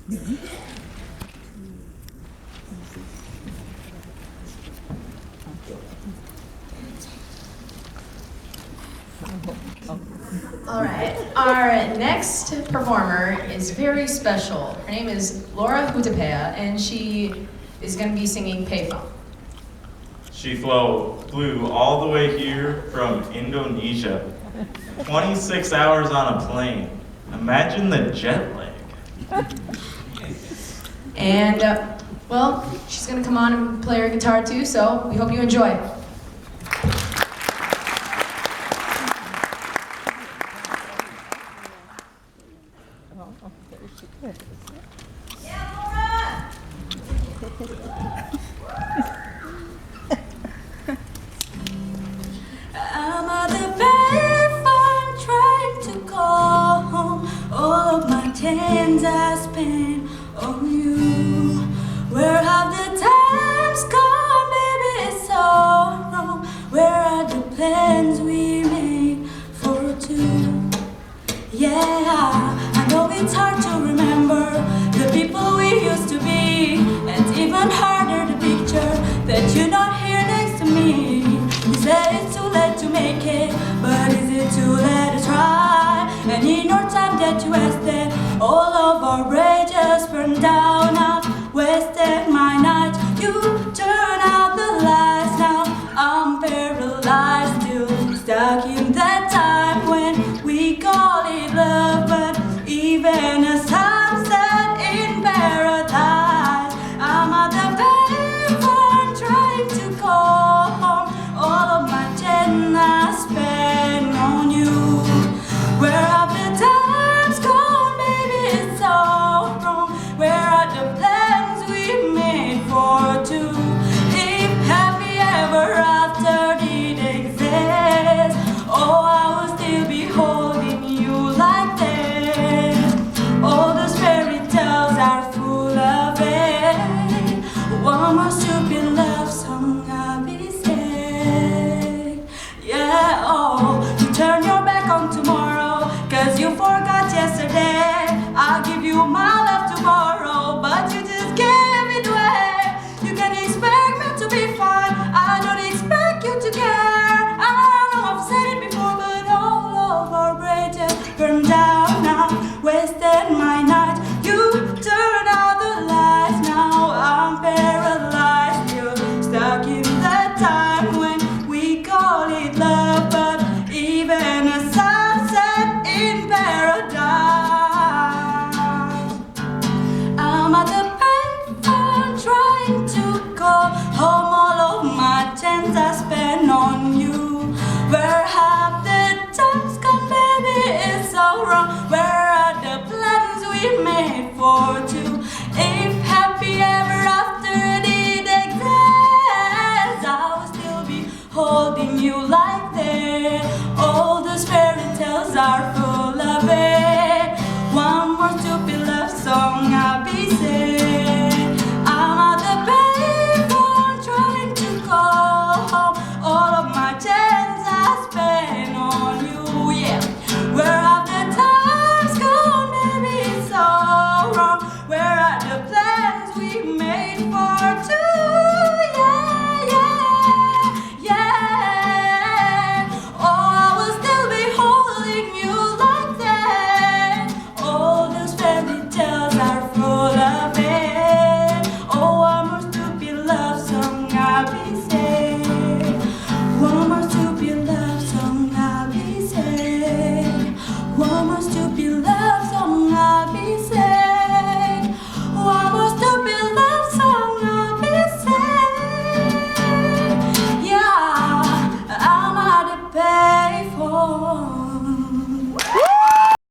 All right, our next performer is very special. Her name is Hutapea, and she is going to be singing Payphone. She flew all the way here from Indonesia. 26 hours on a plane. Imagine the jet lag. And, well, she's going to come on and play her guitar too, so we hope you enjoy. I'm at the payphone trying to call home. All of my tens I spent on you. Where have the times gone, baby? It's so wrong. Where are the plans we made for two? Yeah, I know it's hard to remember the people we used to be, and it's even harder to picture that you're not here next to me. You say it's too late to make it, but is it too late to try? And in your time that you wasted, all of our bridges burned down. I've wasted my nights, you turn out the lights. Now I'm paralyzed, still stuck in that time when we call it love. But even a sunset in paradise, I'm at the payphone trying to call home. All of my ten I spent on you. Where have the times gone, baby? It's so wrong. Where are the plans we made for two? If happy ever after did exist, oh, I will still be holding you like this. All those fairy tales are full of it. One more stupid love song I'll be saying. Yeah, oh, you turn your back on tomorrow, 'cause you forgot yesterday. I'll give you my love tomorrow, but you just gave it away. You can expect me to be fine, I don't expect you to care. I know I've said it before, but all of our bridges burned down. Now wasted my night, you turned out the lights. Now I'm paralyzed, still stuck in that time when we call it love. But even a sunset in paradise, I'm at the payphone trying to call home. All of my tens I spent on you. Where have the times gone, baby? It's so wrong. Where are the plans we made for two? If happy ever after did exist, I will still be holding you like this. All those fairy tales are full of it. One more stupid love song I'll be singing. I'm at the payphone trying to call home. All of my tens I spent on you. Yeah, where have the times gone, baby? It's so wrong. Where are the plans we made for two? Yeah, yeah, yeah. Oh, I will still be holding you like that. All those fairy tales are full of it. Oh, one more stupid love song I'll be saying. One more stupid love song I'll be saying. One more stupid love song I'll be saying.